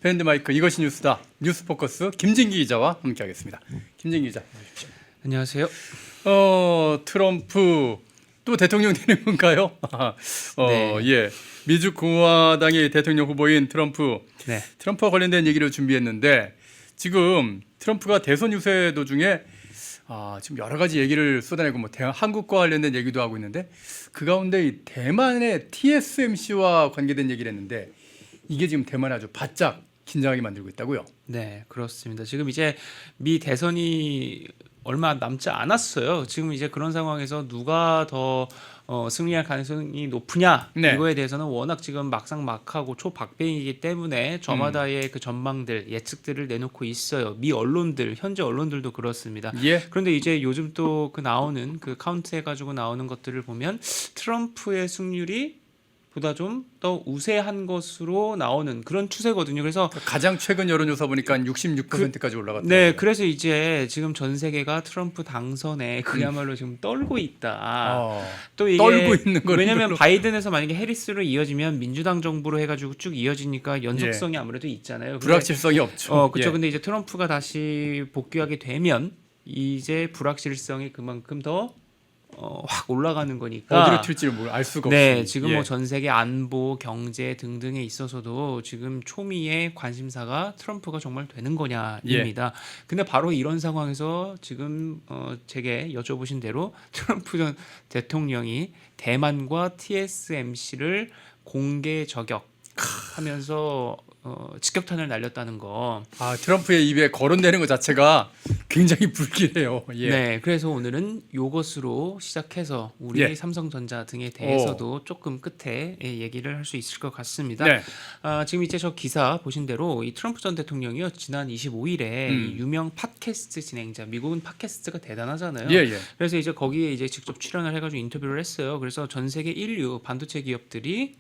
밴드마이크 이것이 뉴스다. 뉴스포커스 김진기 기자와 함께하겠습니다. 김진기 기자. 안녕하세요. 트럼프 또 대통령 되는 건가요? 네. 예. 미주 공화당의 대통령 후보인 트럼프. 네. 트럼프와 관련된 얘기를 준비했는데 지금 트럼프가 대선 유세 도중에 지금 여러 가지 얘기를 쏟아내고 한국과 관련된 얘기도 하고 있는데 그 가운데 이 대만의 TSMC와 관계된 얘기를 했는데 이게 지금 대만을 아주 바짝 긴장하게 만들고 있다고요. 네, 그렇습니다. 지금 이제 미 대선이 얼마 남지 않았어요. 지금 이제 그런 상황에서 누가 더 승리할 가능성이 높으냐 네. 이거에 대해서는 워낙 지금 막상막하고 초박빙이기 때문에 저마다의 그 전망들 예측들을 내놓고 있어요. 미 언론들 현재 언론들도 그렇습니다. 예. 그런데 이제 요즘 또 그 나오는 그 카운트 해가지고 나오는 것들을 보면 트럼프의 승률이 보다 좀 더 우세한 것으로 나오는 그런 추세거든요. 그래서 가장 최근 여론조사 보니까 66%까지 올라갔다. 네, 그래서 이제 지금 전 세계가 트럼프 당선에 그야말로 지금 떨고 있다. 또 이게 떨고 있는 거는 왜냐하면 별로- 바이든에서 만약에 해리스로 이어지면 민주당 정부로 해가지고 쭉 이어지니까 연속성이 아무래도 있잖아요. 근데- 불확실성이 없죠. 그렇죠. 예. 근데 이제 트럼프가 다시 복귀하게 되면 이제 불확실성이 그만큼 더 확 올라가는 거니까. 어디로 튈지를 알 수가 네, 없어요. 지금 뭐 전 세계 안보, 경제 등등에 있어서도 지금 초미의 관심사가 트럼프가 정말 되는 거냐입니다. 근데 바로 이런 상황에서 지금 제게 여쭤보신 대로 트럼프 전 대통령이 대만과 TSMC를 공개 저격하면서 직격탄을 날렸다는 거. 트럼프의 입에 거론되는 것 자체가 굉장히 불길해요. 예. 네, 그래서 오늘은 요것으로 시작해서 우리 예. 삼성전자 등에 대해서도 조금 끝에 얘기를 할 수 있을 것 같습니다. 네. 지금 이제 저 기사 보신 대로 이 트럼프 전 대통령이요 지난 25일에 이 유명 팟캐스트 진행자, 미국은 팟캐스트가 대단하잖아요. 예, 예. 그래서 이제 거기에 이제 직접 출연을 해가지고 인터뷰를 했어요. 그래서 전 세계 인류 반도체 기업들이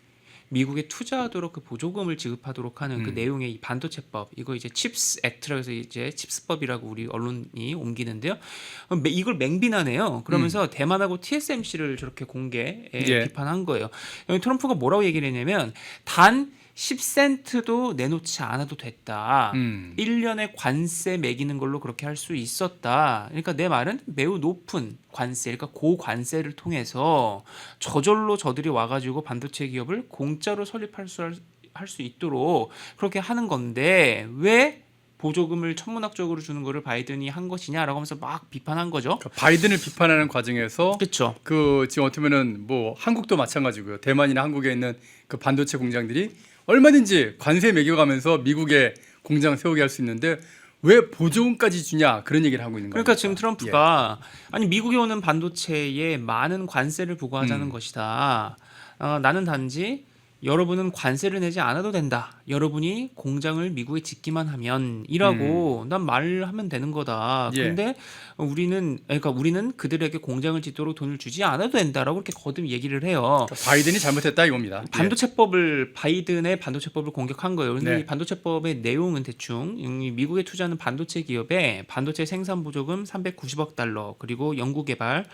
미국에 투자하도록 그 보조금을 지급하도록 하는 그 내용의 이 반도체법, 이거 이제 칩스 액트라고 해서 이제 칩스법이라고 우리 언론이 옮기는데요. 이걸 맹비난해요. 그러면서 대만하고 TSMC를 저렇게 공개에 예. 비판한 거예요. 여기 트럼프가 뭐라고 얘기를 했냐면 단 10센트도 내놓지 않아도 됐다. 1년에 관세 매기는 걸로 그렇게 할 수 있었다. 그러니까 내 말은 매우 높은 관세, 그러니까 고관세를 통해서 저절로 저들이 와가지고 반도체 기업을 공짜로 설립할 수 있도록 그렇게 하는 건데 왜 보조금을 천문학적으로 주는 거를 바이든이 한 것이냐라고 하면서 막 비판한 거죠. 그러니까 바이든을 비판하는 과정에서 그렇죠. 지금 어떻게 보면은 뭐 한국도 마찬가지고요. 대만이나 한국에 있는 그 반도체 공장들이 얼마든지 관세 매겨가면서 미국에 공장 세우게 할 수 있는데 왜 보조금까지 주냐 그런 얘기를 하고 있는 거예요. 그러니까 지금 트럼프가 아니 미국에 오는 반도체에 많은 관세를 부과하자는 것이다. 나는 단지 여러분은 관세를 내지 않아도 된다. 여러분이 공장을 미국에 짓기만 하면 이라고 난 말하면 되는 거다. 예. 그런데 우리는 그들에게 공장을 짓도록 돈을 주지 않아도 된다라고 이렇게 거듭 얘기를 해요. 그러니까 바이든이 잘못했다 이겁니다. 바이든의 반도체법을 공격한 거예요. 그런데 네. 이 반도체법의 내용은 대충 이 미국에 투자하는 반도체 기업에 반도체 생산 보조금 390억 달러 그리고 연구 개발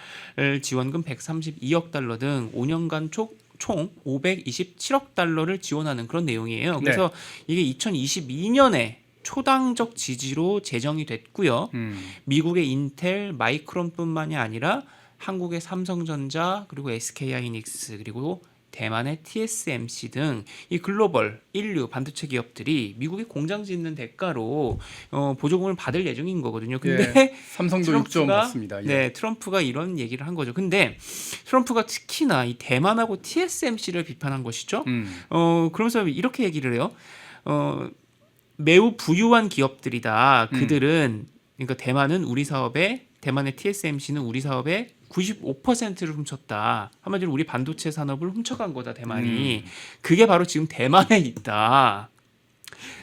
지원금 132억 달러 등 5년간 총 527억 달러를 지원하는 그런 내용이에요. 그래서 이게 2022년에 초당적 지지로 제정이 됐고요. 미국의 인텔, 마이크론뿐만이 아니라 한국의 삼성전자 그리고 SK하이닉스 그리고 대만의 TSMC 등 이 글로벌 인류 반도체 기업들이 미국에 공장 짓는 대가로 보조금을 받을 예정인 거거든요. 근데 삼성도 6조 받습니다. 예. 네, 트럼프가 이런 얘기를 한 거죠. 근데 트럼프가 특히나 이 대만하고 TSMC를 비판한 것이죠. 그러면서 이렇게 얘기를 해요. 매우 부유한 기업들이다. 그들은 그러니까 대만의 TSMC는 우리 사업에 95%를 훔쳤다. 한마디로 우리 반도체 산업을 훔쳐간 거다, 대만이. 그게 바로 지금 대만에 있다.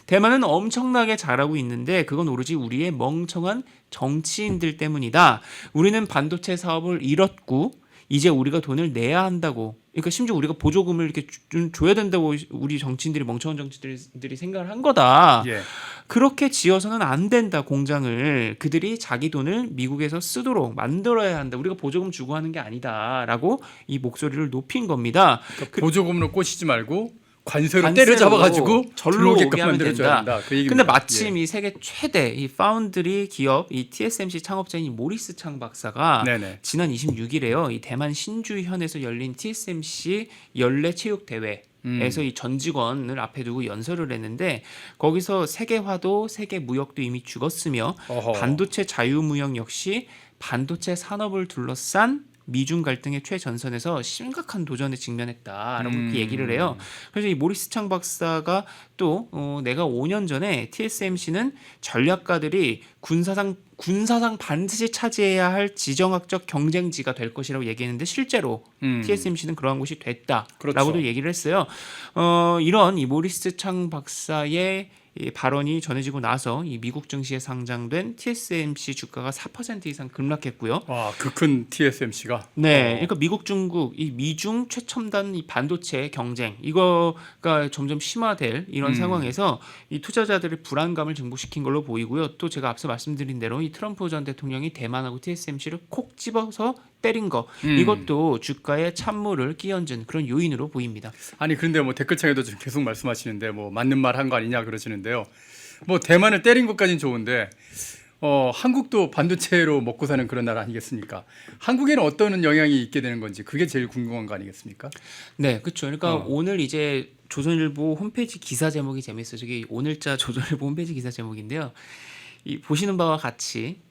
대만은 엄청나게 잘하고 있는데 그건 오로지 우리의 멍청한 정치인들 때문이다. 우리는 반도체 사업을 잃었고 이제 우리가 돈을 내야 한다고. 그러니까 심지어 우리가 보조금을 이렇게 줘야 된다고 우리 정치인들이 멍청한 정치인들이 생각을 한 거다. 예. 그렇게 지어서는 안 된다. 공장을 그들이 자기 돈을 미국에서 쓰도록 만들어야 한다. 우리가 보조금 주고 하는 게 아니다라고 이 목소리를 높인 겁니다. 그러니까 보조금으로 꼬시지 말고 관세로 관세로 때려잡아가지고 절로 들어오게끔 오게 하면 만들어줘야 된다. 된다. 그 얘기입니다. 근데 마침 이 세계 최대 이 파운드리 기업 이 TSMC 창업자인 이 모리스 창 박사가 네네. 지난 26일에요. 이 대만 신주현에서 열린 TSMC 연례 체육 대회에서 이 전 직원을 앞에 두고 연설을 했는데 거기서 세계화도 세계 무역도 이미 죽었으며 어허. 반도체 자유무역 역시 반도체 산업을 둘러싼 미중 갈등의 최전선에서 심각한 도전에 직면했다라고 이렇게 얘기를 해요. 그래서 이 모리스 창 박사가 또 내가 5년 전에 TSMC는 전략가들이 군사상 반드시 차지해야 할 지정학적 경쟁지가 될 것이라고 얘기했는데 실제로 TSMC는 그러한 곳이 됐다라고도 그렇죠. 얘기를 했어요. 이런 이 모리스 창 박사의 이 발언이 전해지고 나서 이 미국 증시에 상장된 TSMC 주가가 4% 이상 급락했고요. 와, 그 큰 TSMC가. 네, 그러니까 미국, 중국, 이 미중 최첨단 이 반도체 경쟁 이거가 점점 심화될 이런 상황에서 이 투자자들의 불안감을 증폭시킨 걸로 보이고요. 또 제가 앞서 말씀드린 대로 이 트럼프 전 대통령이 대만하고 TSMC를 콕 집어서 때린 거 이것도 주가에 찬물을 끼얹은 그런 요인으로 보입니다. 아니 그런데 뭐 댓글창에도 지금 계속 말씀하시는데 뭐 맞는 말 한 거 아니냐 그러시는데요. 뭐 대만을 때린 것까지는 좋은데 한국도 반도체로 먹고 사는 그런 나라 아니겠습니까? 한국에는 어떤 영향이 있게 되는 건지 그게 제일 궁금한 거 아니겠습니까? 네, 그렇죠. 그러니까 오늘 이제 조선일보 홈페이지 기사 제목이 재밌어요. 저기 오늘자 조선일보 홈페이지 기사 제목인데요. 이 보시는 바와 같이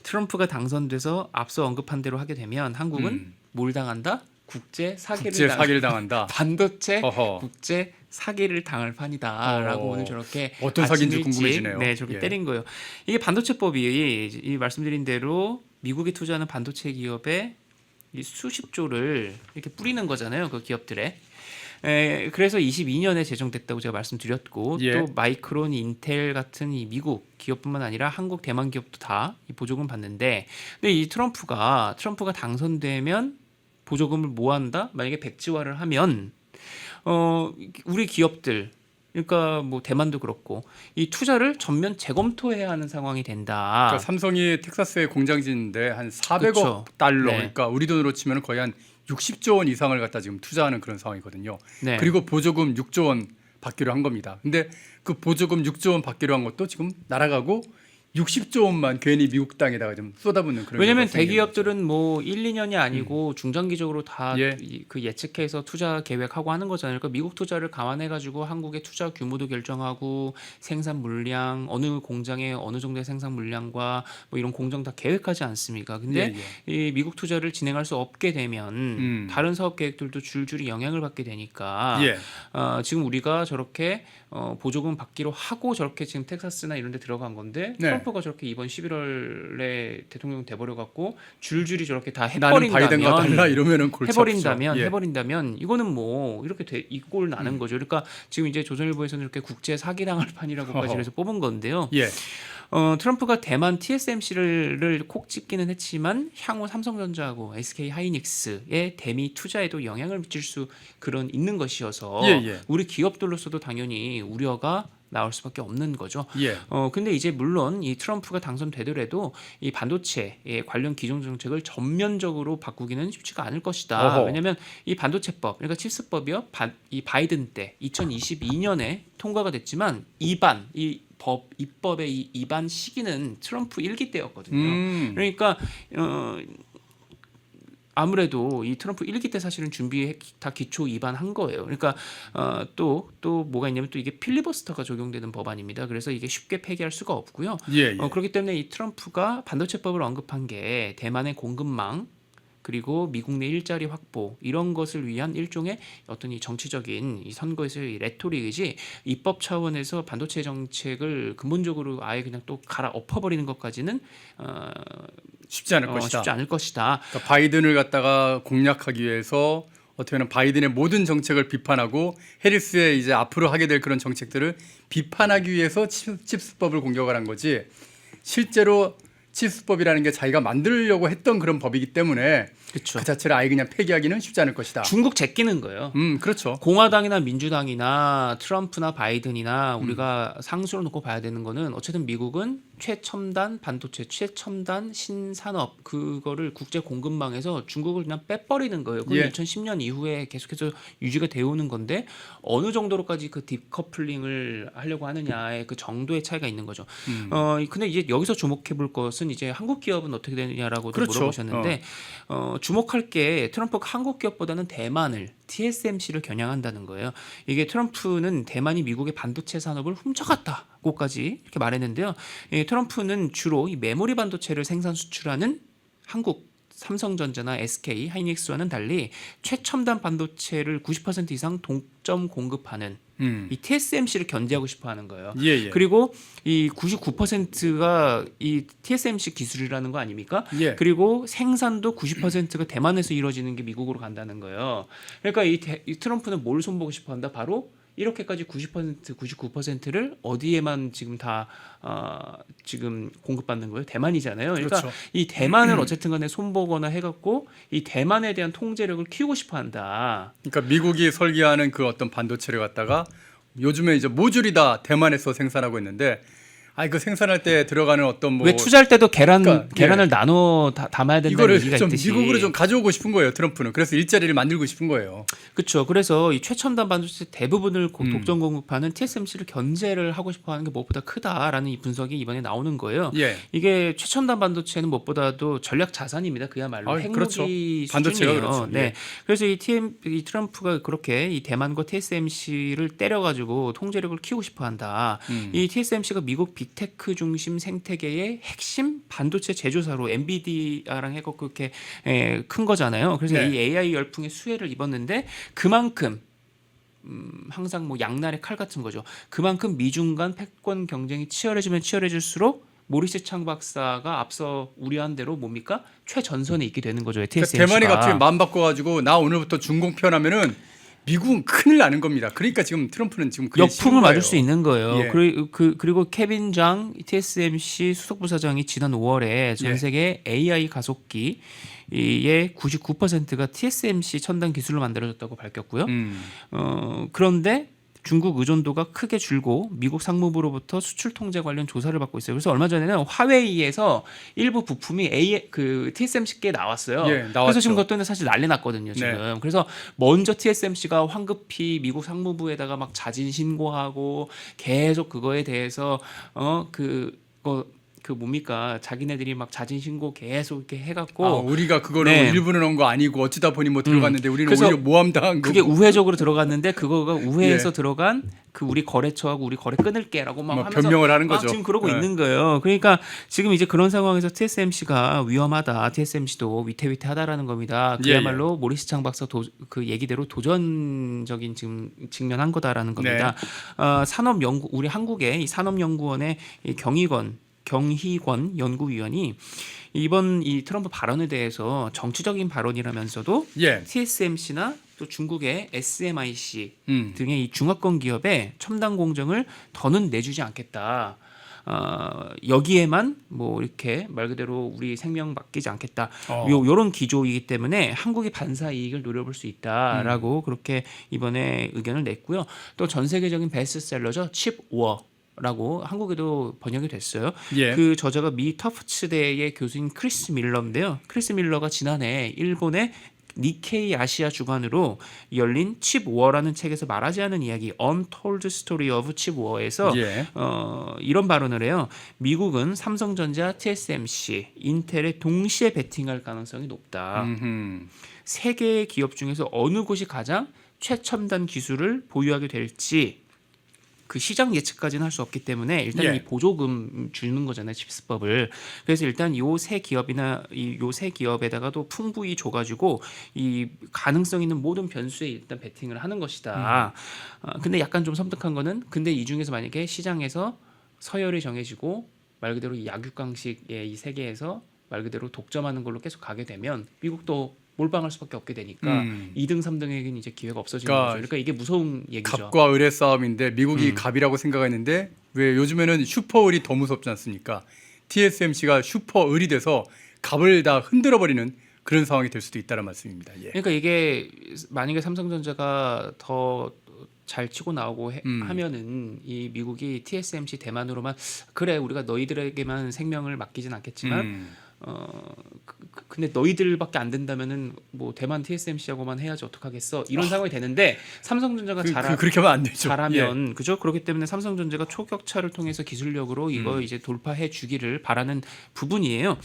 트럼프가 당선돼서 앞서 언급한 대로 하게 되면 한국은 뭘 당한다? 국제 사기를 당한다. 반도체 어허. 국제 사기를 당할 판이다라고 오늘 저렇게 어떤 아침 사기인지 일찍, 궁금해지네요. 네, 저렇게 예. 때린 거예요. 이게 반도체법이 이 말씀드린 대로 미국이 투자하는 반도체 기업에 이 수십조를 이렇게 뿌리는 거잖아요. 그 기업들에. 그래서 22년에 제정됐다고 제가 말씀드렸고 예. 또 마이크론, 인텔 같은 이 미국 기업뿐만 아니라 한국, 대만 기업도 다 이 보조금 받는데, 근데 이 트럼프가 당선되면 보조금을 뭐 한다? 만약에 백지화를 하면 우리 기업들 그러니까 뭐 대만도 그렇고 이 투자를 전면 재검토해야 하는 상황이 된다. 그러니까 삼성이 텍사스에 공장 짓는데 한 400억 그렇죠. 달러, 네. 그러니까 우리 돈으로 치면 거의 한 60조 원 이상을 갖다 지금 투자하는 그런 상황이거든요. 네. 그리고 보조금 6조 원 받기로 한 겁니다. 근데 그 보조금 6조 원 받기로 한 것도 지금 날아가고 60조 원만 괜히 미국 땅에다가 좀 쏟아붓는 그런. 왜냐하면 경우가 생기는 거죠. 대기업들은 뭐 1, 2년이 아니고 중장기적으로 다 예. 그 예측해서 투자 계획하고 하는 거잖아요. 그러니까 미국 투자를 감안해가지고 한국의 투자 규모도 결정하고 생산 물량, 어느 공장에 어느 정도의 생산 물량과 뭐 이런 공정 다 계획하지 않습니까? 근데 이 미국 투자를 진행할 수 없게 되면 다른 사업 계획들도 줄줄이 영향을 받게 되니까 예. 지금 우리가 저렇게 보조금 받기로 하고 저렇게 지금 텍사스나 이런 데 들어간 건데 네. 트럼프가 저렇게 이번 11월에 대통령 돼버려 갖고 줄줄이 저렇게 다 나는 바이든과 달라 해버린다면 이러면은 골치 해버린다면 이거는 뭐 이렇게 이꼴 나는 거죠. 그러니까 지금 이제 조선일보에서는 이렇게 국제 사기당할 판이라고까지 그래서 뽑은 건데요. 예. 트럼프가 대만 TSMC를 콕 집기는 했지만 향후 삼성전자하고 SK 하이닉스의 대미 투자에도 영향을 미칠 수 있는 것이어서 예. 우리 기업들로서도 당연히 우려가 나올 수밖에 없는 거죠. 예. 근데 이제 물론 이 트럼프가 당선되더라도 이 반도체에 관련 기존 정책을 전면적으로 바꾸기는 쉽지가 않을 것이다. 어허. 왜냐하면 이 반도체법, 그러니까 칩스법이요, 이 바이든 때 2022년에 통과가 됐지만 입법의 이 입안 시기는 트럼프 1기 때였거든요. 그러니까 아무래도 이 트럼프 1기 때 사실은 다 기초 위반한 거예요. 그러니까 또 뭐가 있냐면 또 이게 필리버스터가 적용되는 법안입니다. 그래서 이게 쉽게 폐기할 수가 없고요. 예. 그렇기 때문에 이 트럼프가 반도체법을 언급한 게 대만의 공급망 그리고 미국 내 일자리 확보 이런 것을 위한 일종의 어떤 이 정치적인 이 선거에서의 레토릭이지 입법 차원에서 반도체 정책을 근본적으로 아예 그냥 또 갈아 엎어버리는 것까지는 쉽지 않을 것이다. 쉽지 않을 것이다. 그러니까 바이든을 갖다가 공략하기 위해서 어떻게 보면 바이든의 모든 정책을 비판하고 해리스의 이제 앞으로 하게 될 그런 정책들을 비판하기 위해서 칩스법을 공격을 한 거지 실제로 칩스법이라는 게 자기가 만들려고 했던 그런 법이기 때문에 그렇죠. 그 자체를 아예 그냥 폐기하기는 쉽지 않을 것이다. 중국 제끼는 거예요. 그렇죠. 공화당이나 민주당이나 트럼프나 바이든이나 우리가 상수로 놓고 봐야 되는 거는 어쨌든 미국은 최첨단 반도체, 최첨단 신산업 그거를 국제 공급망에서 중국을 그냥 빼버리는 거예요. 그건 예. 2010년 이후에 계속해서 유지가 되어 오는 건데 어느 정도로까지 그 딥커플링을 하려고 하느냐의 그 정도의 차이가 있는 거죠. 근데 이제 여기서 주목해 볼 것은 이제 한국 기업은 어떻게 되느냐라고도 그렇죠. 물어보셨는데 주목할 게 트럼프가 한국 기업보다는 대만을 TSMC를 겨냥한다는 거예요. 이게 트럼프는 대만이 미국의 반도체 산업을 훔쳐갔다고까지 이렇게 말했는데요. 트럼프는 주로 이 메모리 반도체를 생산 수출하는 한국 삼성전자나 SK 하이닉스와는 달리 최첨단 반도체를 90% 이상 동점 공급하는 이 TSMC를 견제하고 싶어하는 거예요. 예. 그리고 이 99%가 이 TSMC 기술이라는 거 아닙니까? 예. 그리고 생산도 90%가 대만에서 이루어지는 게 미국으로 간다는 거예요. 그러니까 이 트럼프는 뭘 손보고 싶어한다? 바로 이렇게까지 90%, 99%를 어디에만 지금 다 지금 공급받는 거예요? 대만이잖아요. 그러니까 그렇죠. 이 대만을 어쨌든 간에 손보거나 해갖고 이 대만에 대한 통제력을 키우고 싶어한다. 그러니까 미국이 설계하는 그 어떤 반도체를 갖다가 요즘에 이제 모듈이 다 대만에서 생산하고 있는데 그 생산할 때 들어가는 어떤 뭐 왜 투자할 때도 그러니까, 계란을 나눠 담아야 된다는 이거를 얘기가 좀 있듯이 미국으로 좀 가져오고 싶은 거예요. 트럼프는. 그래서 일자리를 만들고 싶은 거예요. 그렇죠. 그래서 이 최첨단 반도체 대부분을 독점 공급하는 TSMC를 견제를 하고 싶어하는 게 무엇보다 크다라는 이 분석이 이번에 나오는 거예요. 예. 이게 최첨단 반도체는 무엇보다도 전략 자산입니다. 그야말로 핵무기 그렇죠. 수준이에요. 반도체가 그렇죠. 네. 예. 그래서 이 트럼프가 그렇게 이 대만과 TSMC를 때려가지고 통제력을 키우고 싶어한다. 이 TSMC가 미국 빅테크 중심 생태계의 핵심 반도체 제조사로 엔비디아랑 해서 그렇게 큰 거잖아요. 그래서 네. 이 AI 열풍의 수혜를 입었는데 그만큼 항상 뭐 양날의 칼 같은 거죠. 그만큼 미중 간 패권 경쟁이 치열해지면 치열해질수록 모리스 창 박사가 앞서 우려한 대로 뭡니까? 최전선에 있게 되는 거죠. TSMC가. 대만이 갑자기 마음 바꿔가지고 나 오늘부터 준공편하면은 미국은 큰일 나는 겁니다. 그러니까 지금 트럼프는 지금 그게 싫은 역풍을 맞을 거예요. 수 있는 거예요. 예. 그리고 케빈 장 TSMC 수석부사장이 지난 5월에 전 예. 세계 AI 가속기의 99%가 TSMC 첨단 기술로 만들어졌다고 밝혔고요. 그런데 중국 의존도가 크게 줄고 미국 상무부로부터 수출 통제 관련 조사를 받고 있어요. 그래서 얼마 전에는 화웨이에서 일부 부품이 TSMC께 나왔어요. 예, 나왔죠. 그래서 지금 그것 때문에 사실 난리 났거든요. 지금. 네. 그래서 먼저 TSMC가 황급히 미국 상무부에다가 막 자진 신고하고 계속 그거에 대해서 그 뭡니까 자기네들이 막 자진 신고 계속 이렇게 해갖고 우리가 그거를 네. 일부러 넣은 거 아니고 어찌다 보니 뭐 들어갔는데 우리는 그래서 오히려 모함당한 그게 거고 우회적으로 들어갔는데 그거가 우회해서 예. 들어간 그 우리 거래처하고 우리 거래 끊을게라고 막 뭐 하면서 변명을 하는 막 거죠. 지금 그러고 네. 있는 거예요. 그러니까 지금 이제 그런 상황에서 TSMC가 위험하다. TSMC도 위태위태하다라는 겁니다. 그야말로 모리스 창 박사 그 얘기대로 도전적인 지금 직면한 거다라는 겁니다. 산업 연구 우리 한국의 이 산업연구원의 이 경희권 연구위원이 이번 이 트럼프 발언에 대해서 정치적인 발언이라면서도 예. TSMC나 또 중국의 SMIC 음. 등의 이 중화권 기업에 첨단 공정을 더는 내주지 않겠다. 여기에만 뭐 이렇게 말 그대로 우리 생명 맡기지 않겠다. 요런 기조이기 때문에 한국이 반사 이익을 노려볼 수 있다라고 그렇게 이번에 의견을 냈고요. 또 전 세계적인 베스트셀러죠. 칩워 라고 한국에도 번역이 됐어요. 예. 그 저자가 미 터프츠대의 교수인 크리스 밀러인데요. 크리스 밀러가 지난해 일본의 니케이 아시아 주간으로 열린 칩워라는 책에서 말하지 않은 이야기 Untold Story of 칩워에서 예. 이런 발언을 해요. 미국은 삼성전자, TSMC, 인텔에 동시에 베팅할 가능성이 높다. 세 개의 기업 중에서 어느 곳이 가장 최첨단 기술을 보유하게 될지 그 시장 예측까지는 할 수 없기 때문에 일단 예. 이 보조금 주는 거잖아요, 칩스법을. 그래서 일단 요 세 기업이나 요 세 기업에다가도 풍부히 줘가지고 이 가능성 있는 모든 변수에 일단 베팅을 하는 것이다. 근데 약간 좀 섬뜩한 거는 근데 이 중에서 만약에 시장에서 서열이 정해지고 말 그대로 이 약육강식의 이 세계에서 말 그대로 독점하는 걸로 계속 가게 되면 미국도 몰빵할 수밖에 없게 되니까 2등, 3등에게는 이제 기회가 없어지는 거죠. 그러니까 이게 무서운 얘기죠. 갑과 을의 싸움인데 미국이 갑이라고 생각했는데 왜 요즘에는 슈퍼을이 더 무섭지 않습니까? TSMC가 슈퍼을이 돼서 갑을 다 흔들어 버리는 그런 상황이 될 수도 있다는 말씀입니다. 예. 그러니까 이게 만약에 삼성전자가 더 잘 치고 나오고 하면은 이 미국이 TSMC 대만으로만 그래 우리가 너희들에게만 생명을 맡기진 않겠지만 근데 너희들밖에 안 된다면은 뭐 대만 TSMC하고만 해야지 어떡하겠어 이런 상황이 되는데 삼성전자가 그렇게 하면 안 되죠. 잘하면 그죠? 그렇기 때문에 삼성전자가 초격차를 통해서 기술력으로 이거 이제 돌파해 주기를 바라는 부분이에요.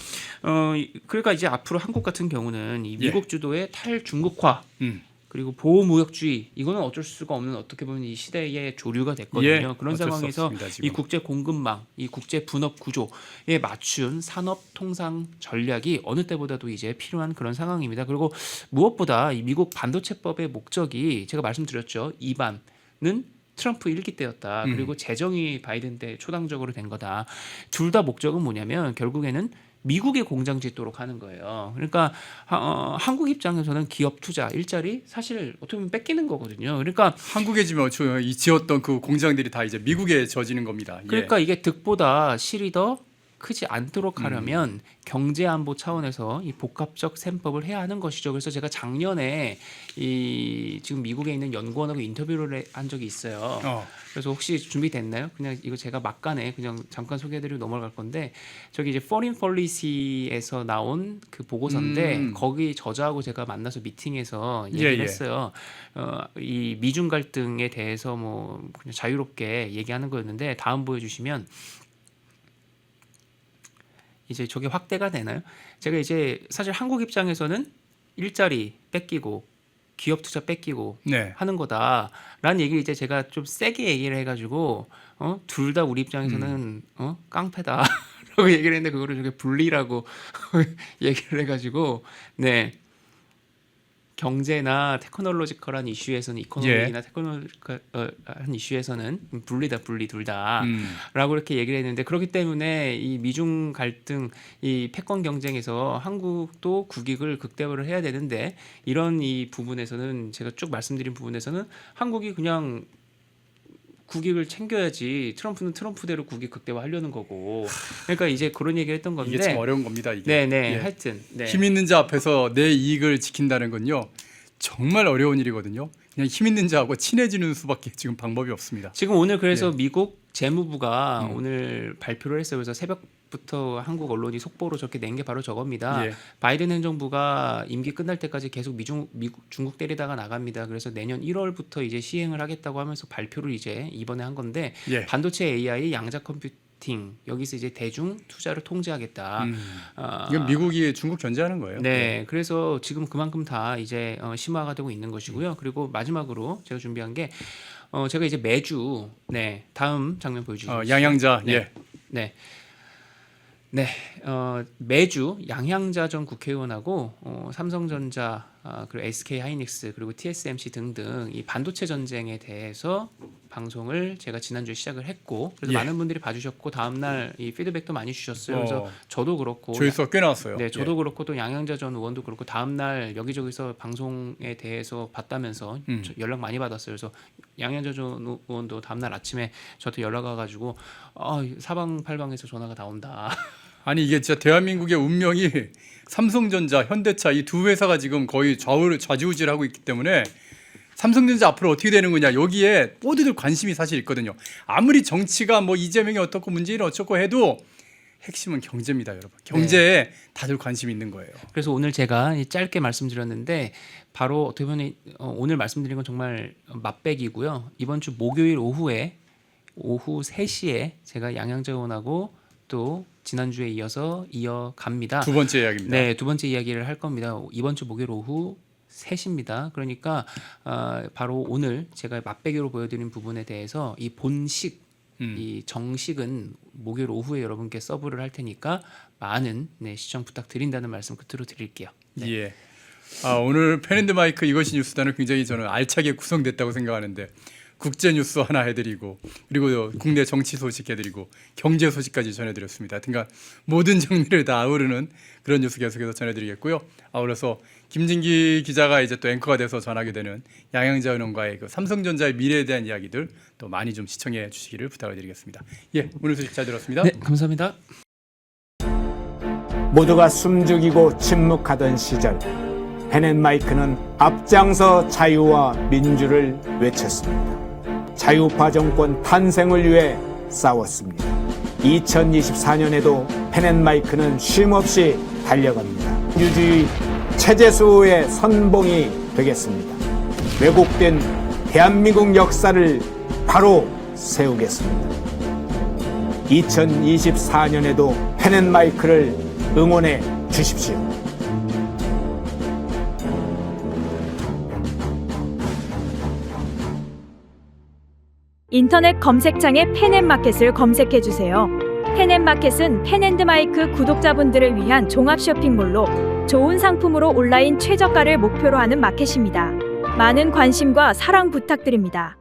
그러니까 이제 앞으로 한국 같은 경우는 이 미국 주도의 탈중국화 그리고 보호무역주의 이거는 어쩔 수가 없는 어떻게 보면 이 시대의 조류가 됐거든요. 예, 그런 어쩔 수 상황에서 없습니다, 지금. 이 국제 공급망, 이 국제 분업 구조에 맞춘 산업 통상 전략이 어느 때보다도 이제 필요한 그런 상황입니다. 그리고 무엇보다 이 미국 반도체법의 목적이 제가 말씀드렸죠. 이반은 트럼프 1기 때였다. 그리고 재정이 바이든 때 초당적으로 된 거다. 둘 다 목적은 뭐냐면 결국에는 미국의 공장 짓도록 하는 거예요. 그러니까 한국 입장에서는 기업 투자, 일자리 사실 어떻게 보면 뺏기는 거거든요. 그러니까 한국에 지금 이 지었던 그 공장들이 다 이제 미국에 져지는 겁니다. 예. 그러니까 이게 득보다 실이 더 크지 않도록 하려면 경제 안보 차원에서 이 복합적 셈법을 해야 하는 것이죠. 그래서 제가 작년에 이 지금 미국에 있는 연구원하고 인터뷰를 한 적이 있어요. 그래서 혹시 준비됐나요? 그냥 이거 제가 막간에 그냥 잠깐 소개해드리고 넘어갈 건데 저기 이제 Foreign Policy에서 나온 그 보고서인데 거기 저자하고 제가 만나서 미팅에서 얘기를 했어요. 이 미중 갈등에 대해서 뭐 그냥 자유롭게 얘기하는 거였는데 다음 보여주시면. 이제 저게 확대가 되나요? 제가 이제 사실 한국 입장에서는 일자리 뺏기고 기업 투자 뺏기고 하는 거다라는 얘기를 이제 제가 좀 세게 얘기를 해가지고 둘 다 우리 입장에서는 깡패다라고 얘기를 했는데 그거를 저게 분리라고 얘기를 해가지고 네. 경제나 테크놀로지컬한 이슈에서는 이코노믹이나 테크놀로지컬한 이슈에서는 분리다 분리 둘 다라고 이렇게 얘기를 했는데 그렇기 때문에 이 미중 갈등 이 패권 경쟁에서 한국도 국익을 극대화를 해야 되는데 이런 이 부분에서는 제가 쭉 말씀드린 부분에서는 한국이 그냥 국익을 챙겨야지 트럼프는 트럼프대로 국익 극대화하려는 거고 그러니까 이제 그런 얘기를 했던 건데 이게 참 어려운 겁니다. 이게. 네네 예. 하여튼 힘 있는 자 앞에서 내 이익을 지킨다는 건요 정말 어려운 일이거든요. 그냥 힘 있는 자하고 친해지는 수밖에 지금 방법이 없습니다. 지금 오늘 그래서 미국 재무부가 오늘 발표를 했어요. 그래서 새벽부터 한국 언론이 속보로 저렇게 낸 게 바로 저겁니다. 바이든 행정부가 임기 끝날 때까지 계속 중국 때리다가 나갑니다. 그래서 내년 1월부터 이제 시행을 하겠다고 하면서 발표를 이제 이번에 한 건데 반도체 AI 양자 컴퓨팅 여기서 이제 대중 투자를 통제하겠다. 이건 미국이 중국 견제하는 거예요. 네, 그래서 지금 그만큼 다 이제 심화가 되고 있는 것이고요. 그리고 마지막으로 제가 준비한 게 제가 이제 매주 다음 장면 보여주시죠. 양양자 매주 양양자 전 국회의원하고 삼성전자 그리고 SK 하이닉스 그리고 TSMC 등등 이 반도체 전쟁에 대해서 방송을 제가 지난주에 시작을 했고 그래서 많은 분들이 봐주셨고 다음 날 이 피드백도 많이 주셨어요. 그래서 저도 그렇고 조회수가 꽤 나왔어요. 네, 저도 그렇고 또 양양자 전 의원도 그렇고 다음 날 여기저기서 방송에 대해서 봤다면서 연락 많이 받았어요. 그래서 양양자 전 의원도 다음 날 아침에 저한테 연락 와가지고 사방팔방에서 전화가 다 온다. 아니 이게 진짜 대한민국의 운명이 삼성전자, 현대차 이 두 회사가 지금 거의 좌지우지하고 있기 때문에 삼성전자 앞으로 어떻게 되는 거냐 여기에 모두들 관심이 사실 있거든요. 아무리 정치가 뭐 이재명이 어떻고 문재인이 어쩌고 해도 핵심은 경제입니다, 여러분. 경제에 다들 관심이 있는 거예요. 그래서 오늘 제가 짧게 말씀드렸는데 바로 어떻게 보면 오늘 말씀드린 건 정말 맛배기고요. 이번 주 목요일 오후에 오후 3시에 제가 양양자 의원하고 또 지난주에 이어갑니다. 두 번째 이야기입니다. 네, 두 번째 이야기를 할 겁니다. 이번 주 목요일 오후 3시입니다. 그러니까 바로 오늘 제가 맛배기로 보여드린 부분에 대해서 이 본식, 이 정식은 목요일 오후에 여러분께 서브를 할 테니까 많은 시청 부탁드린다는 말씀 끝으로 드릴게요. 예. 오늘 펜앤드마이크 이것이 뉴스단은 굉장히 저는 알차게 구성됐다고 생각하는데 국제 뉴스 하나 해드리고 그리고 국내 정치 소식 해드리고 경제 소식까지 전해드렸습니다. 하여튼간 모든 정리를 다 아우르는 그런 뉴스 계속해서 전해드리겠고요. 아울러서 김진기 기자가 이제 또 앵커가 돼서 전하게 되는 양양자 의원과의 그 삼성전자의 미래에 대한 이야기들 또 많이 좀 시청해 주시기를 부탁을 드리겠습니다. 예, 오늘 소식 잘 들었습니다. 네, 감사합니다. 모두가 숨죽이고 침묵하던 시절, 펜앤마이크는 앞장서 자유와 민주를 외쳤습니다. 자유파 정권 탄생을 위해 싸웠습니다. 2024년에도 펜앤마이크는 쉼없이 달려갑니다. 민주주의 체제수호의 선봉이 되겠습니다. 왜곡된 대한민국 역사를 바로 세우겠습니다. 2024년에도 펜앤마이크를 응원해 주십시오. 인터넷 검색창에 펜앤마켓을 검색해 주세요. 펜앤마켓은 펜앤드마이크 구독자분들을 위한 종합 쇼핑몰로 좋은 상품으로 온라인 최저가를 목표로 하는 마켓입니다. 많은 관심과 사랑 부탁드립니다.